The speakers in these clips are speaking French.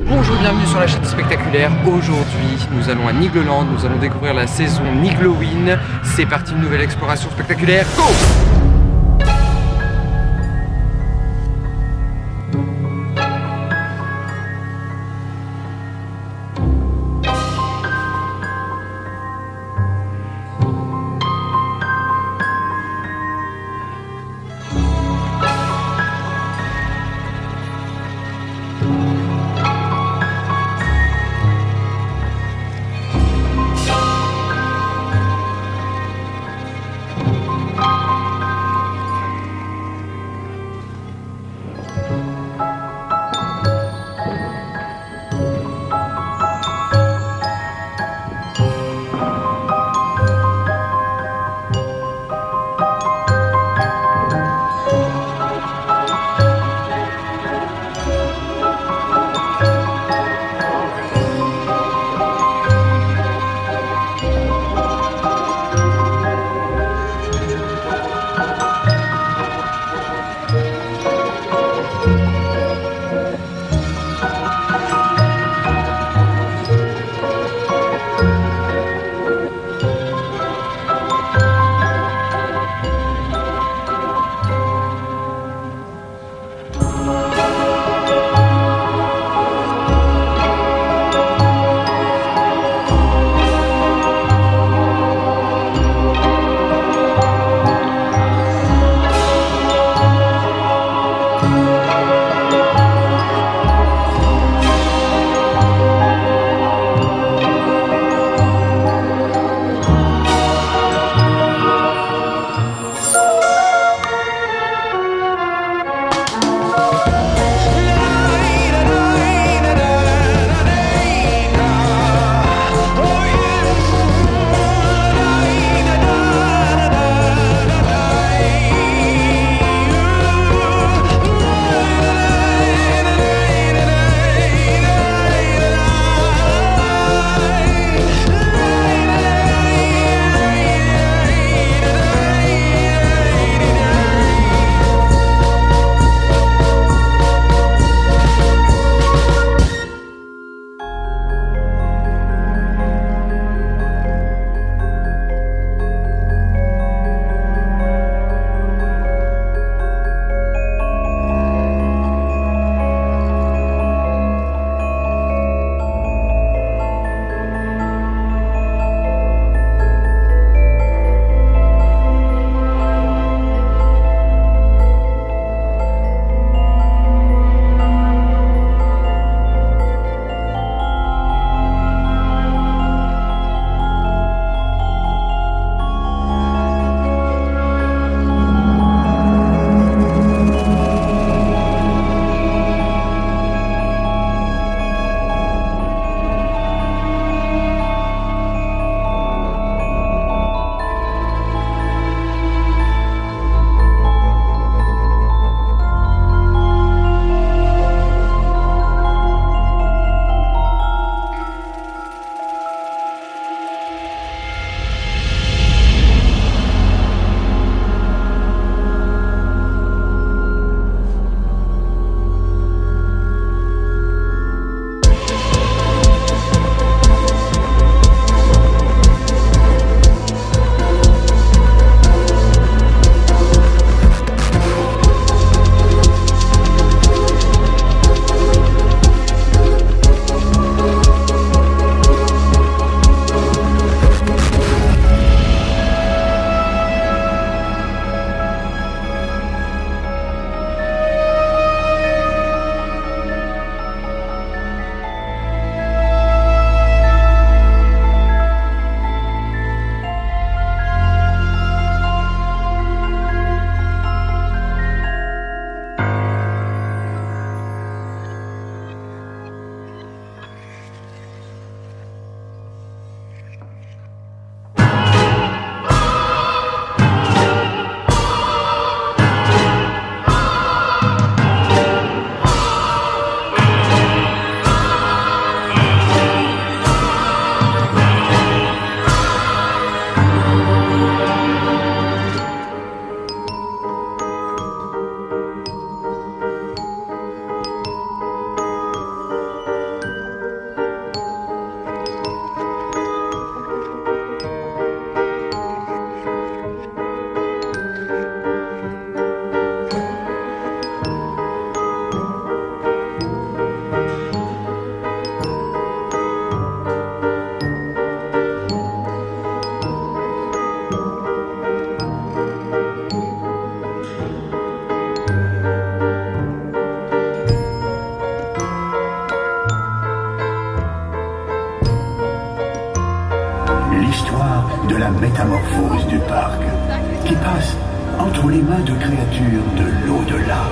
Bonjour, bienvenue sur la chaîne Spectaculaire. Aujourd'hui, nous allons à Nigloland, nous allons découvrir la saison Niglowin. C'est parti, une nouvelle exploration spectaculaire. Go! l'histoire de la métamorphose du parc, qui passe entre les mains de créatures de l'au-delà.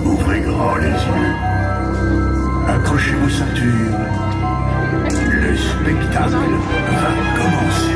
Ouvrez grand les yeux, accrochez vos ceintures, le spectacle va commencer.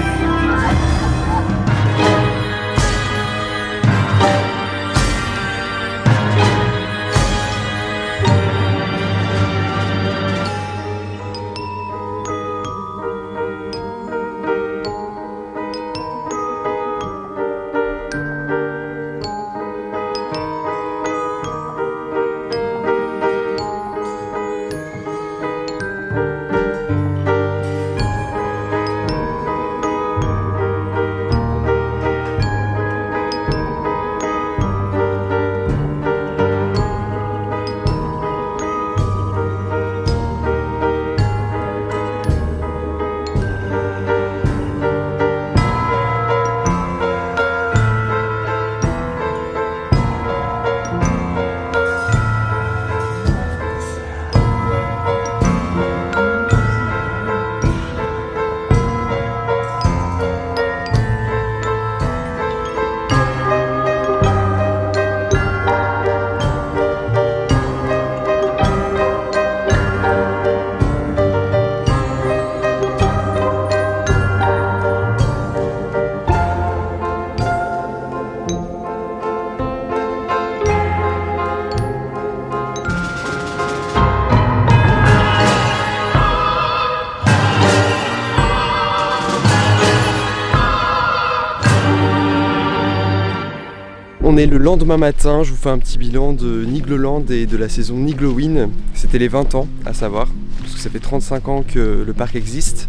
On est le lendemain matin, je vous fais un petit bilan de Nigloland et de la saison Nigloween. C'était les 20 ans à savoir, parce que ça fait 35 ans que le parc existe.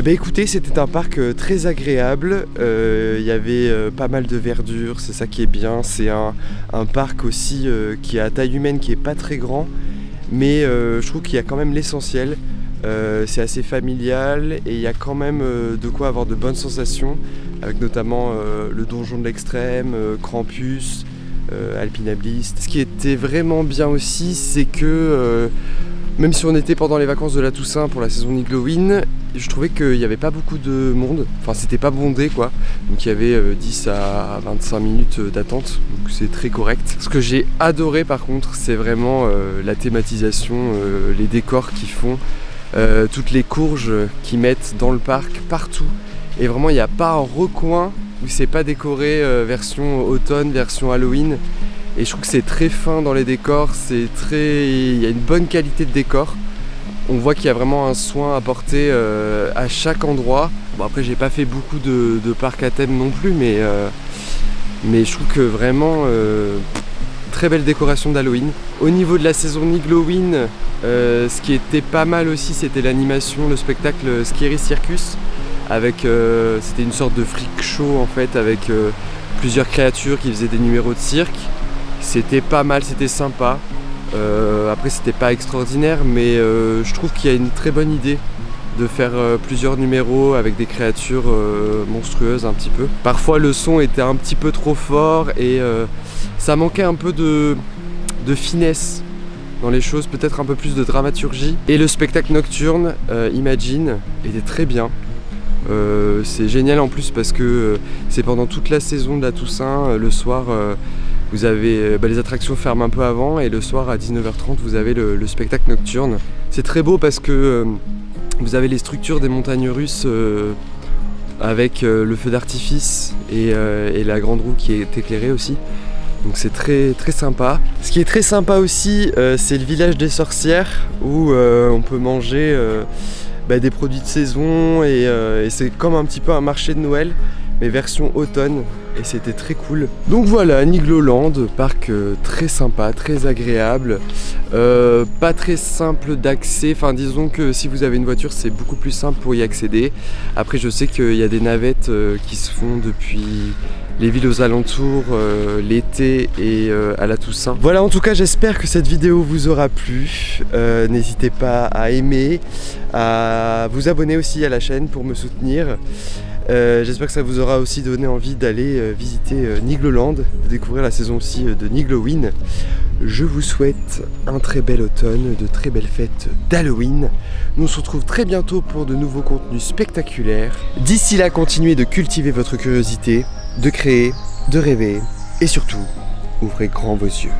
Écoutez, c'était un parc très agréable, il y avait pas mal de verdure, c'est ça qui est bien. C'est un parc aussi qui est à taille humaine, qui est pas très grand, mais je trouve qu'il y a quand même l'essentiel. C'est assez familial et il y a quand même de quoi avoir de bonnes sensations, avec notamment le donjon de l'extrême, Krampus, Alpinablist. Ce qui était vraiment bien aussi, c'est que même si on était pendant les vacances de la Toussaint pour la saison Nigloween, je trouvais qu'il n'y avait pas beaucoup de monde, enfin c'était pas bondé quoi, donc il y avait 10 à 25 minutes d'attente, donc c'est très correct. Ce que j'ai adoré par contre, c'est vraiment la thématisation, les décors qu'ils font, toutes les courges qu'ils mettent dans le parc partout, et vraiment il n'y a pas un recoin où c'est pas décoré version automne, version Halloween. Et je trouve que c'est très fin dans les décors, il y a une bonne qualité de décor. On voit qu'il y a vraiment un soin apporté à chaque endroit. Bon, après j'ai pas fait beaucoup de parcs à thème non plus, mais je trouve que vraiment très belle décoration d'Halloween. Au niveau de la saison Nigloween, ce qui était pas mal aussi, c'était l'animation, le spectacle Scary Circus, avec c'était une sorte de freak show en fait, avec plusieurs créatures qui faisaient des numéros de cirque. C'était pas mal, c'était sympa. Après c'était pas extraordinaire, mais je trouve qu'il y a une très bonne idée de faire plusieurs numéros avec des créatures monstrueuses un petit peu. Parfois le son était un petit peu trop fort et ça manquait un peu de finesse dans les choses, peut-être un peu plus de dramaturgie. Et le spectacle nocturne, Imagine, était très bien. C'est génial en plus parce que c'est pendant toute la saison de la Toussaint, le soir vous avez les attractions ferment un peu avant et le soir à 19h30 vous avez le spectacle nocturne. C'est très beau parce que vous avez les structures des montagnes russes avec le feu d'artifice et la grande roue qui est éclairée aussi. Donc c'est très très sympa. Ce qui est très sympa aussi, c'est le village des sorcières où on peut manger des produits de saison et c'est comme un petit peu un marché de Noël, mais version automne, et c'était très cool. Donc voilà, Nigloland, parc très sympa, très agréable, pas très simple d'accès, enfin disons que si vous avez une voiture c'est beaucoup plus simple pour y accéder. Après je sais qu'il y a des navettes qui se font depuis les villes aux alentours, l'été et à la Toussaint. Voilà, en tout cas j'espère que cette vidéo vous aura plu. N'hésitez pas à aimer, à vous abonner aussi à la chaîne pour me soutenir. J'espère que ça vous aura aussi donné envie d'aller visiter Nigloland, de découvrir la saison aussi de Nigloween. Je vous souhaite un très bel automne, de très belles fêtes d'Halloween. Nous on se retrouve très bientôt pour de nouveaux contenus spectaculaires. D'ici là, continuez de cultiver votre curiosité, de créer, de rêver et surtout, ouvrez grand vos yeux.